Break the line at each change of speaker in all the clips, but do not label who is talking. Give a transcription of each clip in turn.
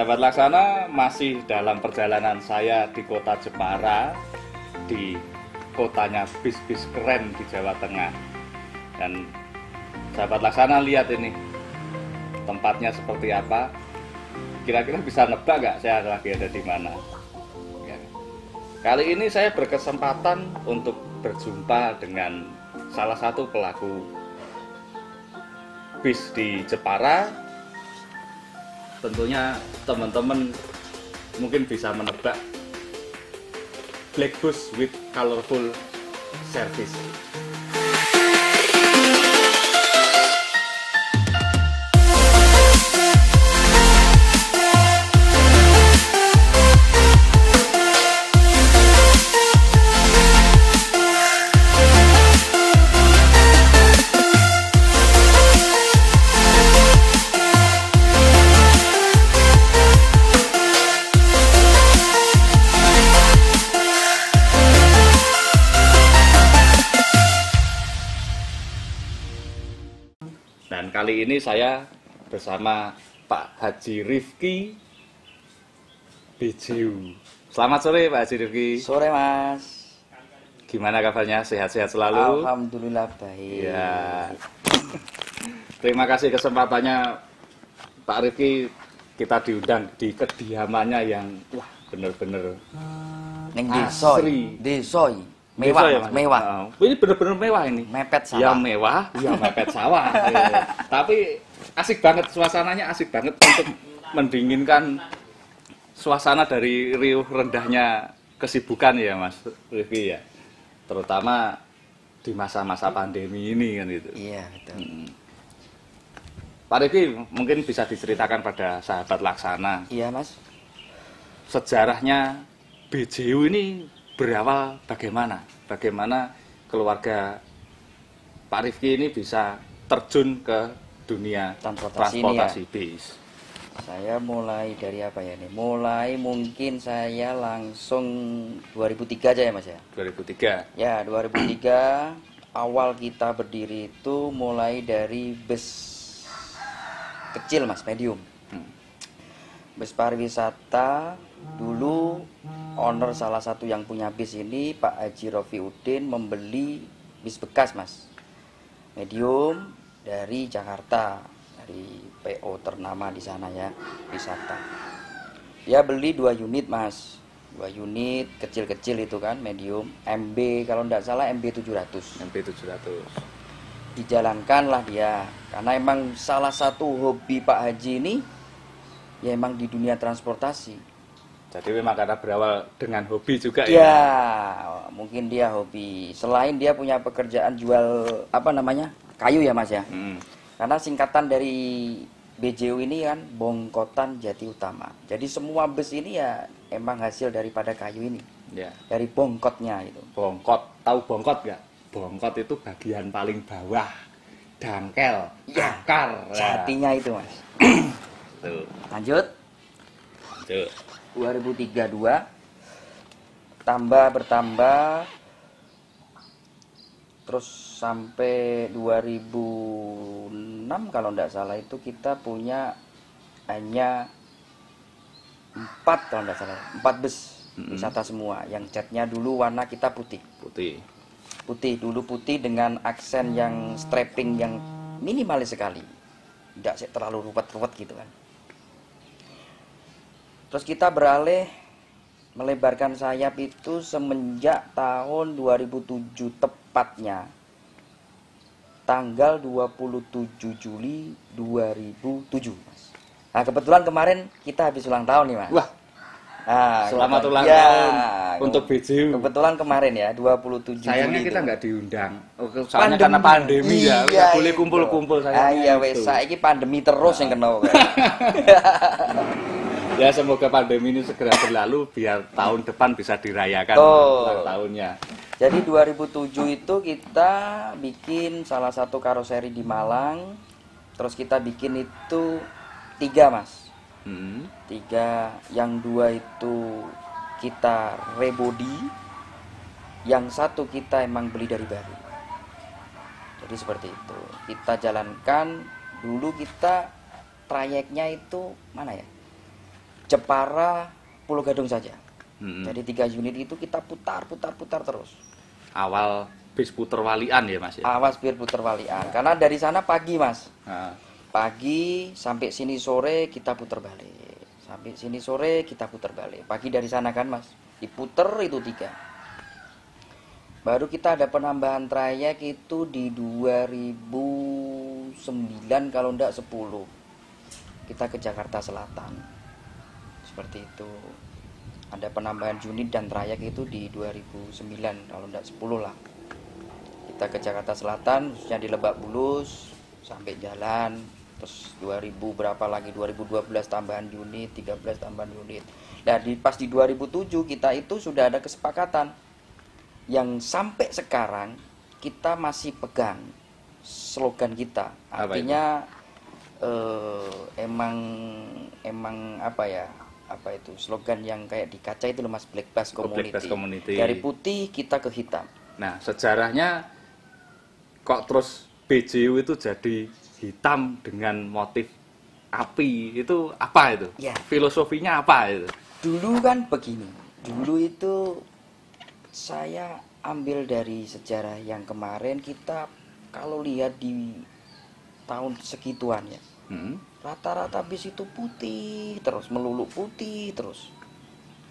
Sahabat Laksana, masih dalam perjalanan saya di kota Jepara, di kotanya bis-bis keren di Jawa Tengah. Dan sahabat Laksana lihat ini, tempatnya seperti apa? Kira-kira bisa nebak nggak saya lagi ada di mana? Ya. Kali ini saya berkesempatan untuk berjumpa dengan salah satu pelaku bis di Jepara. Tentunya teman-teman mungkin bisa menebak Black Bus with Colorful Service. Dan kali ini saya bersama Pak Haji Rifki BJU. Selamat sore Pak Haji Rifki.
Sore Mas.
Gimana kabarnya? Sehat-sehat selalu?
Alhamdulillah baik.
Ya. Terima kasih kesempatannya Pak Rifki. Kita diundang di kediamannya yang wah bener-bener
Neng
asri.
Desoi. Mewah,
Desa ya,
Mas,
Mas?
mewah.
Ini bener-bener mewah ini.
Mepet sawah.
Ya mewah, ya mepet sawah. Ya. Tapi asik banget, suasananya asik banget untuk mendinginkan suasana dari riuh rendahnya kesibukan ya Mas Rifki ya. Terutama di masa-masa pandemi ini kan itu.
Iya, betul.
Pak Rifki mungkin bisa diceritakan pada sahabat Laksana.
Iya, Mas.
Sejarahnya BJU ini berawal bagaimana? Bagaimana keluarga Pak Rifki ini bisa terjun ke dunia transportasi bis?
Saya mulai dari apa ya nih? Mulai mungkin saya langsung 2003 aja ya Mas ya.
2003.
Ya, 2003 awal kita berdiri itu mulai dari bus kecil Mas, medium. Bus pariwisata. Dulu owner salah satu yang punya bis ini Pak Haji Rofiuddin membeli bis bekas Mas, medium dari Jakarta, dari PO ternama di sana ya, wisata. Dia beli 2 unit Mas, 2 unit kecil-kecil itu kan, medium MB, kalau tidak salah MB 700.
MB 700.
Dijalankanlah dia, karena emang salah satu hobi Pak Haji ini ya emang di dunia transportasi.
Jadi memang karena berawal dengan hobi juga
ya?
Ya,
mungkin dia hobi. Selain dia punya pekerjaan jual apa namanya, kayu ya Mas ya. Karena singkatan dari BJU ini kan Bongkotan Jati Utama. Jadi semua bus ini ya emang hasil daripada kayu ini.
Ya.
Dari bongkotnya itu.
Bongkot, tahu bongkot nggak? Bongkot itu bagian paling bawah, dangkel,
Ya,
akar.
jatinya itu Mas.
Tuh.
Lanjut.
Lanjut.
2032 bertambah terus sampai 2006 kalau tidak salah itu kita punya hanya 4 kalau tidak salah 4 bus wisata semua, yang catnya dulu warna kita putih dulu, putih dengan aksen yang strapping yang minimalis sekali, tidak terlalu ruwet-ruwet gitu kan. Terus kita beralih melebarkan sayap itu semenjak tahun 2007, tepatnya tanggal 27 Juli 2007 Mas. Nah kebetulan kemarin kita habis ulang tahun nih Mas.
Wah, selamat ulang
ya,
tahun untuk BJU.
Kebetulan kemarin ya 27
Sayangnya
Juli
kita
itu.
nggak diundang. Soalnya karena pandemi ya, nggak boleh
itu.
kumpul-kumpul sayangnya.
Iya wes, saiki pandemi terus yang kena.
Ya semoga pandemi ini segera berlalu biar tahun depan bisa dirayakan ulang tahunnya.
Jadi 2007 itu kita bikin salah satu karoseri di Malang. Terus kita bikin itu 3 Mas. 3, yang 2 itu kita rebody, yang 1 kita emang beli dari baru. Jadi seperti itu. Kita jalankan dulu, kita trayeknya itu mana ya? Jepara, Pulau Gadung saja.
Hmm.
Jadi 3 unit itu kita putar terus.
Awal bis puter walian ya Mas ya?
Awas bir putar walian. Karena dari sana pagi Mas.
Nah,
Pagi sampai sini sore kita putar balik. Sampai sini sore kita putar balik. Pagi dari sana kan Mas. Diputer itu 3. Baru kita ada penambahan trayek itu di 2009 kalau enggak 10. Kita ke Jakarta Selatan. Seperti itu. Ada penambahan unit dan trayek itu di 2009 kalau enggak 10 lah. Kita ke Jakarta Selatan khususnya di Lebak Bulus sampai jalan. Terus 2000 berapa lagi 2012 tambahan unit, 13 tambahan unit. Nah, pas di 2007 kita itu sudah ada kesepakatan yang sampai sekarang kita masih pegang slogan kita. Artinya emang apa ya? Apa itu? Slogan yang kayak di kaca itu loh Mas, Black Bass Community.
Black Bass Community.
Dari putih kita ke hitam.
Nah, sejarahnya kok terus BJU itu jadi hitam dengan motif api, itu apa itu?
Ya.
Filosofinya apa itu?
Dulu kan begini. Dulu itu saya ambil dari sejarah yang kemarin, kita kalau lihat di tahun segituan ya. Rata-rata bis itu putih terus, melulu putih terus.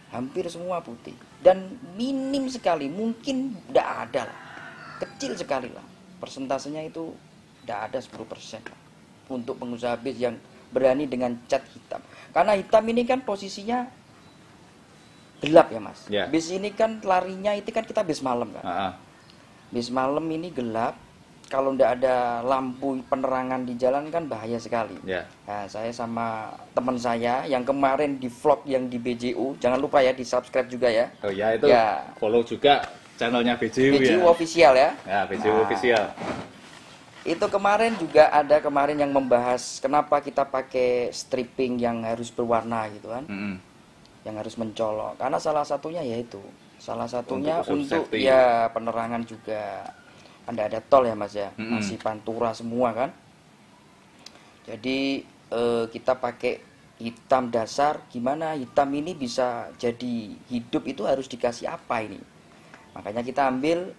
Hampir semua putih. Dan minim sekali, mungkin tidak ada lah. Kecil sekali lah. Persentasenya itu tidak ada 10% lah. Untuk pengusaha bis yang berani dengan cat hitam. Karena hitam ini kan posisinya gelap ya Mas.
Ya.
Bis ini kan larinya itu kan kita bis malam kan. Bis malam ini gelap. Kalau tidak ada lampu penerangan di jalan kan bahaya sekali.
Ya.
Nah, saya sama teman saya yang kemarin di vlog yang di BJU, jangan lupa ya di subscribe juga ya.
Oh ya, itu
ya.
Follow juga channelnya BJU ya.
BJU official ya.
Ya, BJU official.
Itu kemarin juga ada yang membahas kenapa kita pakai stripping yang harus berwarna gitu kan. Yang harus mencolok. Karena salah satunya yaitu untuk ya penerangan juga. Anda ada tol ya Mas ya, masih pantura semua kan. Jadi kita pakai hitam dasar. Gimana hitam ini bisa jadi hidup, itu harus dikasih apa ini? Makanya kita ambil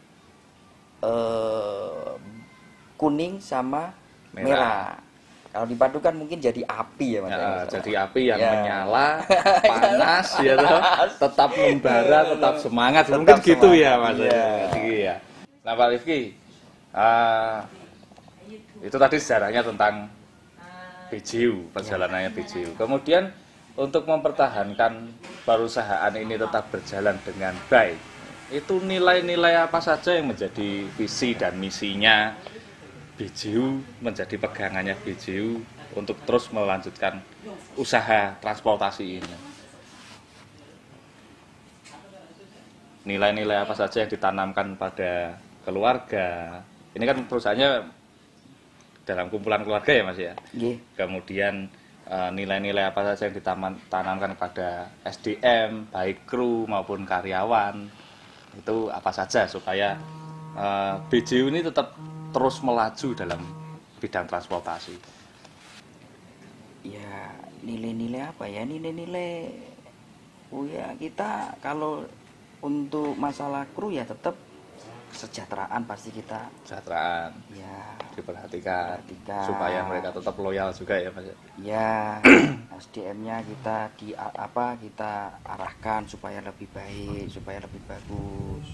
kuning sama merah. Kalau dipadukan mungkin jadi api ya Mas.
Jadi api yang menyala, panas ya toh, tetap membara, tetap semangat. Mungkin gitu ya Mas. Iya. Nah Pak Rifki, itu tadi sejarahnya tentang BJU, perjalanannya BJU. Kemudian untuk mempertahankan perusahaan ini tetap berjalan dengan baik, itu nilai-nilai apa saja yang menjadi visi dan misinya BJU, menjadi pegangannya BJU untuk terus melanjutkan usaha transportasi ini? Nilai-nilai apa saja yang ditanamkan pada keluarga? Ini kan perusahaannya dalam kumpulan keluarga ya Mas ya. Kemudian nilai-nilai apa saja yang ditanamkan pada SDM, baik kru maupun karyawan, itu apa saja supaya BJU ini tetap terus melaju dalam bidang transportasi?
Ya nilai-nilai apa ya, nilai-nilai ya kita kalau untuk masalah kru ya tetap kesejahteraan, pasti kita
kesejahteraan
ya
diperhatikan supaya mereka tetap loyal juga ya Mas
ya. SDM-nya kita kita arahkan supaya lebih baik, supaya lebih bagus,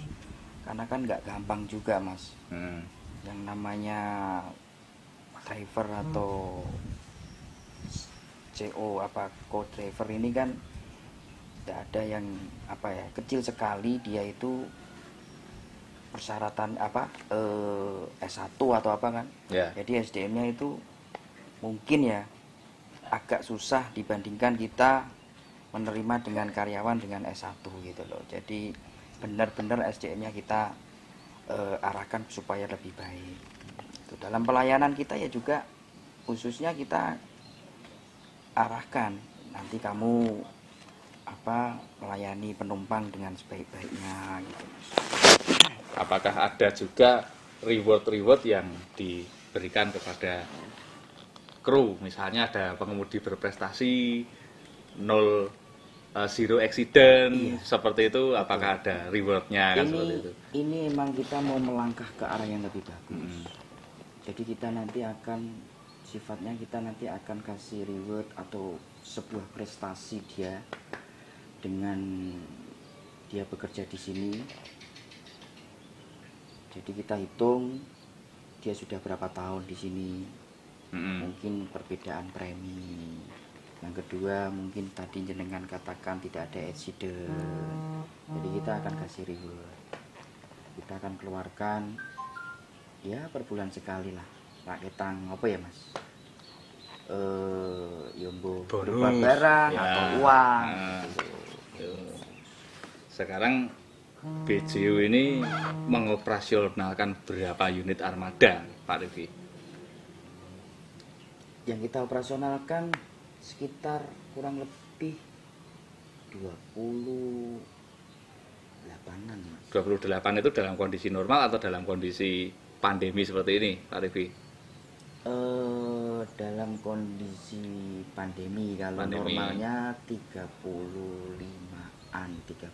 karena kan nggak gampang juga Mas. Yang namanya driver atau CO co-driver ini kan tidak ada yang kecil sekali, dia itu persyaratan S1 atau apa kan. Jadi SDM-nya itu mungkin ya agak susah dibandingkan kita menerima dengan karyawan dengan S1 gitu loh. Jadi benar-benar SDM-nya kita arahkan supaya lebih baik. Itu dalam pelayanan kita ya juga khususnya kita arahkan, nanti kamu melayani penumpang dengan sebaik-baiknya gitu.
Apakah ada juga reward yang diberikan kepada kru? Misalnya ada pengemudi berprestasi nol zero accident
Iya.
seperti itu, apakah ada rewardnya kan seperti itu?
Ini emang kita mau melangkah ke arah yang lebih bagus. Jadi kita nanti akan sifatnya kita nanti akan kasih reward atau sebuah prestasi dia dengan dia bekerja di sini. Jadi kita hitung dia sudah berapa tahun di sini. Mungkin perbedaan premi. Yang kedua mungkin tadi jenengan katakan tidak ada accident. Jadi kita akan kasih reward. Kita akan keluarkan ya per bulan sekali lah. Pakai tang apa ya mas? Yombo berupa barang
ya,
atau uang.
Sekarang BJU ini mengoperasionalkan berapa unit armada, Pak Rifki?
Yang kita operasionalkan sekitar kurang lebih 28-an mas.
28 itu dalam kondisi normal atau dalam kondisi pandemi seperti ini, Pak Rifki?
Dalam kondisi pandemi, kalau normalnya 35-an, 36.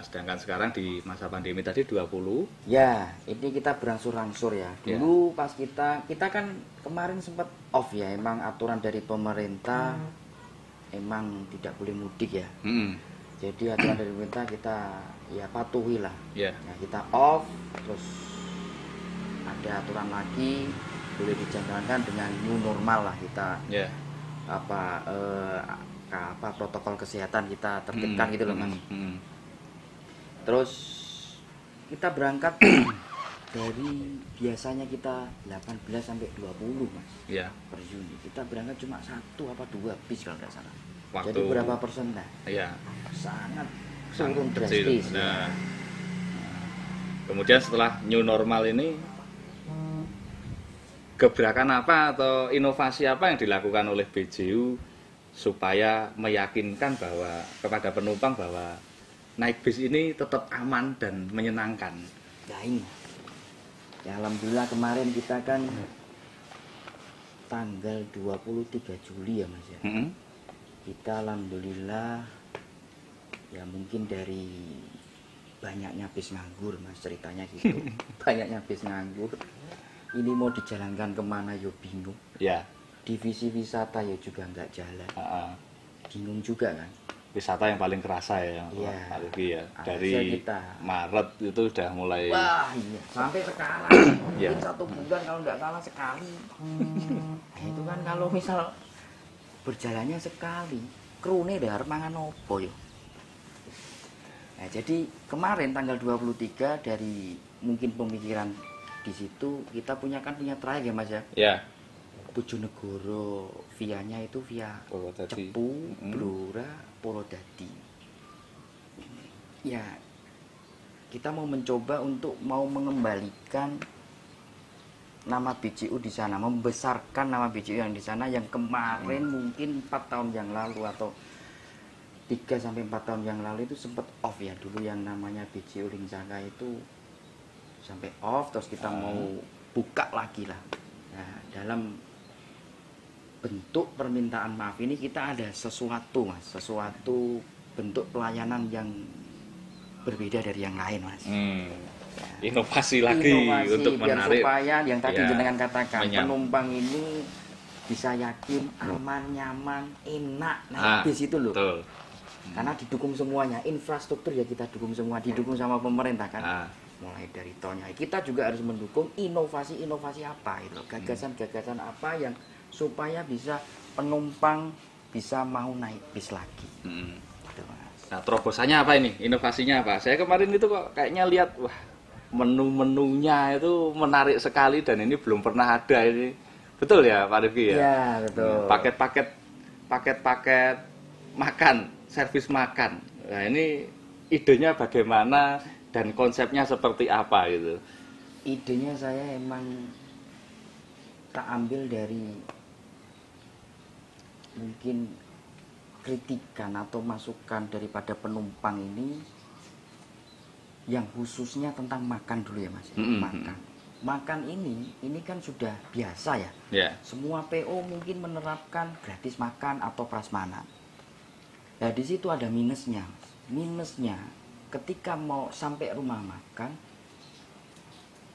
Sedangkan sekarang di masa pandemi tadi 20.
Ya, ini kita berangsur-angsur ya. Dulu pas kita kan kemarin sempat off ya, emang aturan dari pemerintah emang tidak boleh mudik ya. Jadi aturan dari pemerintah kita ya patuhi lah. Ya, kita off, terus ada aturan lagi boleh dijalankan dengan new normal lah kita. Apa protokol kesehatan kita tertibkan gitu loh mas. Terus kita berangkat dari biasanya kita 18 sampai 20 mas per unit. Kita berangkat cuma 1 apa 2 bis kalau nggak salah. Jadi berapa persen lah? Sangat turun drastis.
Kemudian setelah new normal ini, gebrakan apa atau inovasi apa yang dilakukan oleh BJU supaya meyakinkan bahwa kepada penumpang bahwa naik bis ini tetap aman dan menyenangkan?
Ya ini, ya alhamdulillah kemarin kita kan tanggal 23 Juli ya mas ya. Kita alhamdulillah ya mungkin dari banyaknya bis nganggur mas, ceritanya gitu. Banyaknya bis nganggur, ini mau dijalankan kemana yo bingung. Divisi wisata ya juga nggak jalan. Bingung juga kan.
Wisata yang paling kerasa ya, Pak Rifki ya. Dari kita, Maret itu udah mulai.
Wah iya, sampai sekarang. Mungkin 1 bulan kalau nggak salah sekali. Nah, itu kan kalau misal berjalannya sekali, krune deh harus mangan opo yo. Nah, jadi kemarin tanggal 23 dari mungkin pemikiran di situ kita punya trayek ya mas ya. Bojonegoro vianya itu via Cepu, Blora, Purwodadi. Ya, kita mau mencoba untuk mau mengembalikan nama BJU di sana, membesarkan nama BJU yang di sana yang kemarin mungkin 4 tahun yang lalu atau 3 sampai 4 tahun yang lalu itu sempat off ya. Dulu yang namanya BJU Lincaka itu sampai off, terus kita mau buka lagi lah. Nah, dalam bentuk permintaan maaf ini kita ada sesuatu mas, sesuatu bentuk pelayanan yang berbeda dari yang lain mas.
Inovasi lagi untuk menarik
supaya yang tadi jenengan katakan penumpang ini bisa yakin aman, nyaman, enak naik bis itu loh. Karena didukung semuanya, infrastruktur ya kita dukung semua, didukung sama pemerintah kan. Mulai dari tolnya, kita juga harus mendukung inovasi-inovasi apa itu, gagasan-gagasan apa yang supaya bisa penumpang bisa mau naik bis lagi.
Nah, terobosannya apa ini? Inovasinya apa? Saya kemarin itu kok kayaknya lihat, wah, menu-menunya itu menarik sekali dan ini belum pernah ada ini. Betul ya Pak Rifki ya?
Iya, betul.
Paket-paket makan, servis makan. Nah, ini idenya bagaimana dan konsepnya seperti apa gitu?
Idenya saya emang tak ambil dari mungkin kritikan atau masukan daripada penumpang ini yang khususnya tentang makan dulu ya mas. Makan makan ini kan sudah biasa ya.
Ya.
Semua PO mungkin menerapkan gratis makan atau prasmanan. Nah di situ ada minusnya. Minusnya ketika mau sampai rumah makan,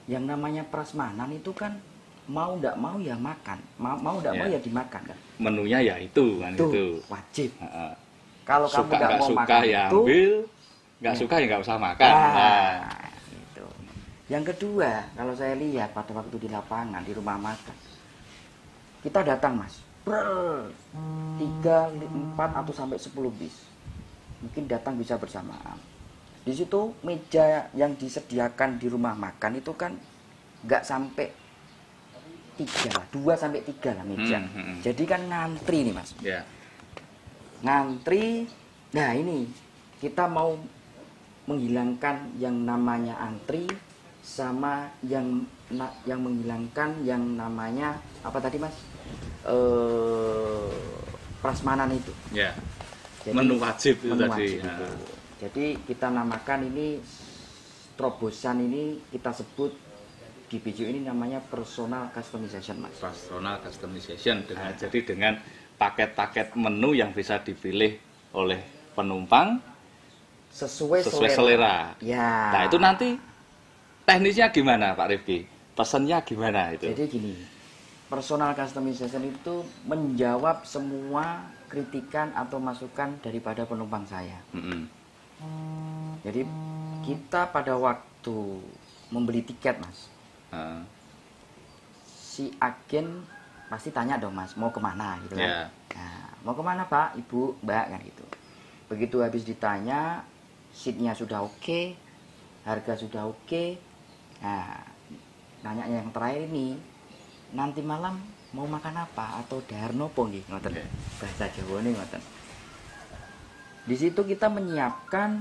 yang namanya prasmanan itu kan mau ndak mau ya makan, mau ndak mau ya dimakan kan.
Menunya ya itu kan itu.
Wajib. Kalau kamu
Suka
nggak mau
suka
makan
ya
itu,
ambil, nggak suka ya nggak usah makan.
Itu. Yang kedua, kalau saya lihat pada waktu di lapangan di rumah makan, kita datang mas, 3, 4 atau sampai 10 bis, mungkin datang bisa bersamaan. Di situ meja yang disediakan di rumah makan itu kan nggak sampai 3 lah, 2 sampai 3 lah meja. Jadi kan ngantri nih mas.
Ya.
Ngantri. Nah ini kita mau menghilangkan yang namanya antri sama yang menghilangkan yang namanya apa tadi mas? Prasmanan itu.
Ya.
Jadi,
menu wajib itu
menu
tadi.
wajib itu. Jadi kita namakan ini terobosan ini kita sebut di BJU ini namanya personal customization mas.
Personal customization dengan jadi dengan paket-paket menu yang bisa dipilih oleh penumpang
sesuai
selera.
Ya.
Nah itu nanti teknisnya gimana Pak Rifki? Pesannya gimana itu?
Jadi gini, personal customization itu menjawab semua kritikan atau masukan daripada penumpang saya. Jadi kita pada waktu membeli tiket mas, si agen pasti tanya dong mas, mau kemana gitu kan? Nah, mau kemana pak, ibu, mbak kan gitu. Begitu habis ditanya, seatnya sudah oke, harga sudah oke. Nah, nanya yang terakhir ini, nanti malam mau makan apa atau dahar nopo nggih ngoten. Bahasa Jawa nih ngoten. Di situ kita menyiapkan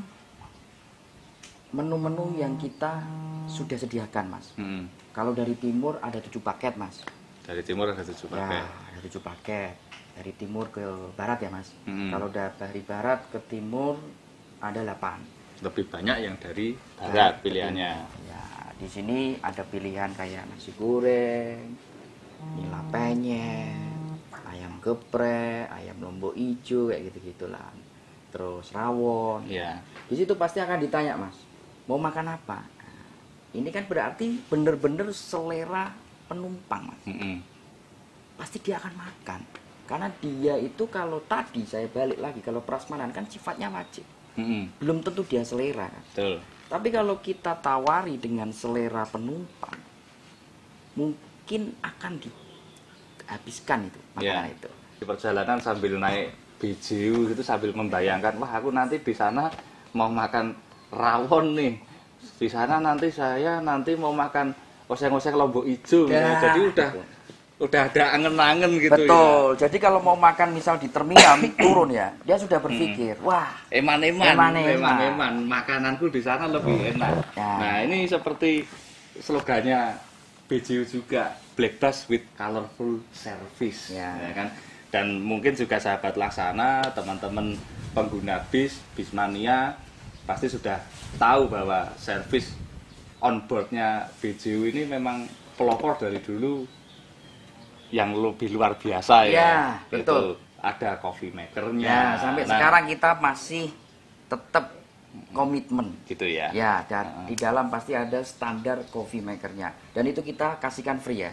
menu-menu yang kita sudah sediakan mas. Kalau dari timur ada 7 paket mas.
Dari timur ada 7 paket.
Ya, ada 7 paket. Dari timur ke barat ya mas. Kalau dari barat ke timur ada 8.
Lebih banyak yang dari barat pilihannya.
Ya, di sini ada pilihan kayak nasi goreng, nila penyet, ayam geprek, ayam lombok ijo kayak gitu-gitulah. Terus rawon.
Ya.
Di situ pasti akan ditanya mas, mau makan apa? Nah, ini kan berarti bener-bener selera penumpang mas. Pasti dia akan makan. Karena dia itu kalau tadi saya balik lagi kalau prasmanan kan sifatnya wajib. Belum tentu dia selera kan.
Betul.
Tapi kalau kita tawari dengan selera penumpang, mungkin akan dihabiskan itu makanan itu.
Di perjalanan sambil naik BJU itu sambil membayangkan, wah aku nanti di sana mau makan rawon nih. Di sana nanti saya mau makan oseng-oseng lombok ijo.
Ya,
jadi udah ada angen-angen gitu.
Betul.
Ya.
Jadi kalau mau makan misal di terminal turun ya, dia sudah berpikir, wah,
eman-eman, makananku di sana lebih enak.
Ya.
Nah, ini seperti slogannya BJU juga, Black Bus with Colorful Service,
ya
kan? Dan mungkin juga sahabat Laksana, teman-teman pengguna Bismania pasti sudah tahu bahwa servis on boardnya BJU ini memang pelopor dari dulu yang lebih luar biasa ya.
Ya, betul.
Ada coffee makernya.
Ya, sampai sekarang kita masih tetap komitmen.
Gitu ya.
Ya, dan di dalam pasti ada standar coffee makernya. Dan itu kita kasihkan free ya.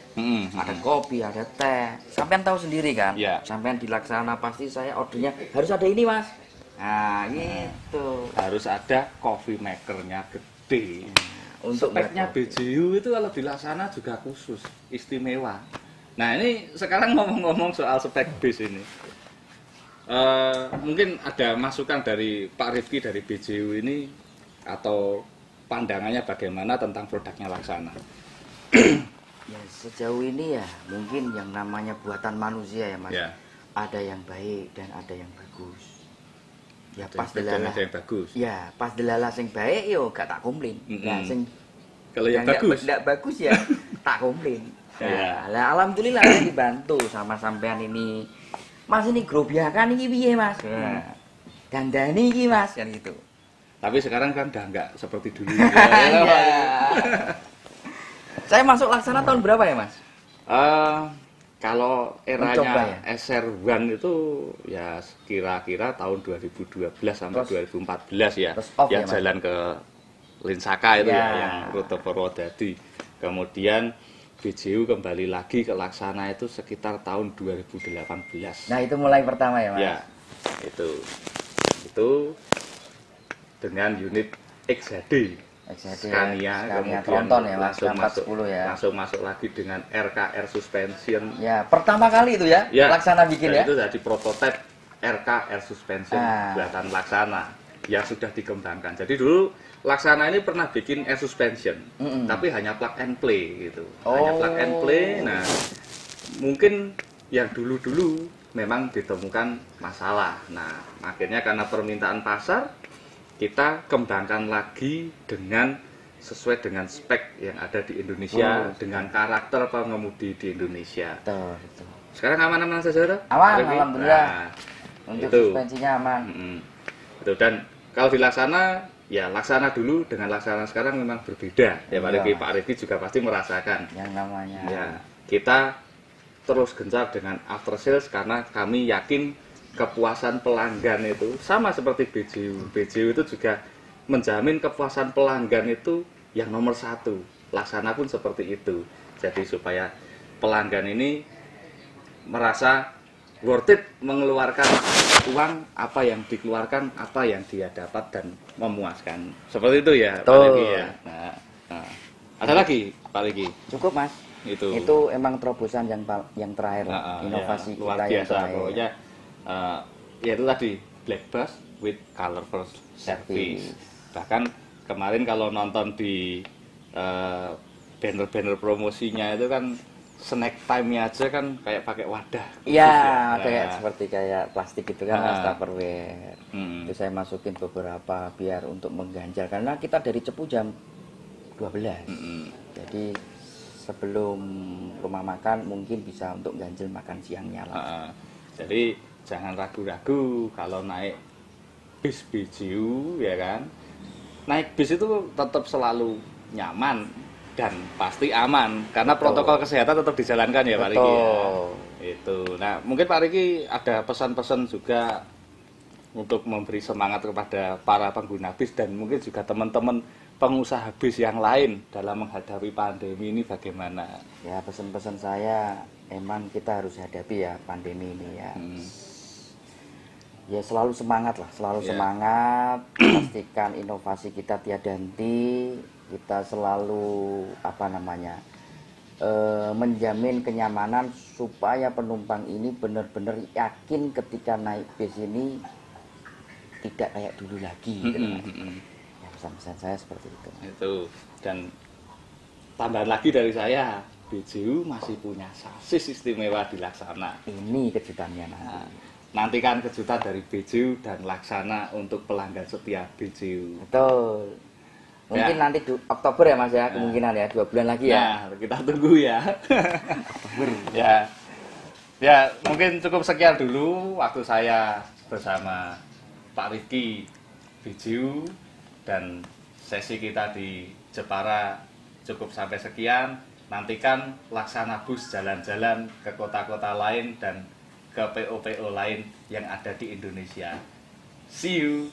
Ada kopi, ada teh. Sampean tahu sendiri kan?
Ya.
Sampean di Laksana pasti saya ordernya harus ada ini mas. Nah, gitu.
Harus ada coffee makernya gede.
Untuk
speknya BJU itu kalau dilaksana juga khusus, istimewa. Nah ini sekarang ngomong-ngomong soal spek bis ini, mungkin ada masukan dari Pak Rifki dari BJU ini atau pandangannya bagaimana tentang produknya Laksana?
Ya sejauh ini ya mungkin yang namanya buatan manusia ya mas.
Ya.
Ada yang baik dan ada yang bagus. Ya
Ada
pas
yang
delalah.
yang bagus.
Ya pas delalah sing baik yo gak tak komplain. Nah sing
kalau yang bagus,
enggak bagus ya tak komplain.
Ya.
Nah, alhamdulillah saya dibantu sama sampean ini. Mas ini grobiakan ini piye mas? Nah, dandani iki mas kan gitu.
Tapi sekarang kan udah enggak seperti dulu.
Ya. Saya masuk Laksana tahun berapa ya, Mas?
Kalau
Mencoba
eranya SR1 itu ya kira-kira tahun 2012 sampai 2014 ya.
off
Ya
ya, Mas?
jalan ke Linsaka itu
Ya.
ya yang rute Purwodadi. Kemudian BJU kembali lagi ke Laksana itu sekitar tahun 2018.
Nah, itu mulai pertama ya, Mas?
Ya, itu dengan unit XHD.
XHD,
Scania,
Scania
kemudian
Tronton ya, Mas,
langsung masuk
410 ya.
langsung masuk lagi dengan RKR suspension.
Ya, pertama kali itu ya,
Ya,
Laksana bikin
dan
ya.
itu jadi prototipe RKR suspension buatan Laksana yang sudah dikembangkan. Jadi dulu Laksana ini pernah bikin air suspension, tapi hanya plug and play gitu. Hanya plug and play. Nah, mungkin yang dulu-dulu memang ditemukan masalah. Nah, akhirnya karena permintaan pasar, kita kembangkan lagi dengan sesuai dengan spek yang ada di Indonesia, dengan karakter pengemudi di Indonesia.
Betul.
Sekarang aman-aman saja,
Aman, alhamdulillah. Untuk
itu.
suspensinya aman.
Itu, dan kalau di Laksana, ya Laksana dulu dengan Laksana sekarang memang berbeda. Ya, Pak Riki juga pasti merasakan.
Yang namanya.
Ya, kita terus gencar dengan after sales karena kami yakin kepuasan pelanggan itu sama seperti BJU. BJU itu juga menjamin kepuasan pelanggan itu yang nomor satu. Laksana pun seperti itu. Jadi supaya pelanggan ini merasa worth it mengeluarkan uang apa yang dikeluarkan, apa yang dia dapat dan memuaskan. Seperti itu ya, Pak Riki ya. Nah, ada lagi, Pak Riki?
Cukup, Mas. Itu emang terobosan yang terakhir, inovasi
ya, luar
kita
biasa,
yang terakhir.
pokoknya ya itu tadi black bus with colorful service. Bahkan kemarin kalau nonton di banner-banner promosinya itu kan snack time-nya aja kan kayak pakai wadah.
Iya, seperti kayak plastik gitu kan, Mas, Tupperware. Itu saya masukin beberapa biar untuk mengganjal karena kita dari Cepu jam 12. Jadi sebelum rumah makan mungkin bisa untuk ganjil makan siangnya lah.
Jadi jangan ragu-ragu kalau naik bis BJU ya kan. Naik bis itu tetap selalu nyaman dan pasti aman karena protokol kesehatan tetap dijalankan ya Pak Riki ya. Itu. Nah, mungkin Pak Riki ada pesan-pesan juga untuk memberi semangat kepada para pengguna bis dan mungkin juga teman-teman pengusaha bis yang lain dalam menghadapi pandemi ini bagaimana?
Ya, pesan-pesan saya emang kita harus hadapi ya pandemi ini ya. Ya selalu semangat lah, semangat. Pastikan inovasi kita tiada henti. Kita selalu menjamin kenyamanan supaya penumpang ini benar-benar yakin ketika naik bis ini tidak kayak dulu lagi. Gitu. Ya, pesan-pesan saya seperti itu.
Itu, dan tambahan lagi dari saya, BJU masih punya sasis istimewa di Laksana.
Ini kejutannya nanti.
Nah, nantikan kejutan dari BJU dan Laksana untuk pelanggan setia BJU.
Betul. Mungkin nanti Oktober ya Mas ya, kemungkinan ya 2 bulan lagi ya.
Nah, kita tunggu ya. Oktober. Ya, mungkin cukup sekian dulu waktu saya bersama Pak Riki BJU dan sesi kita di Jepara cukup sampai sekian. Nantikan Laksana Bus jalan-jalan ke kota-kota lain dan ke PO-PO lain yang ada di Indonesia. See you.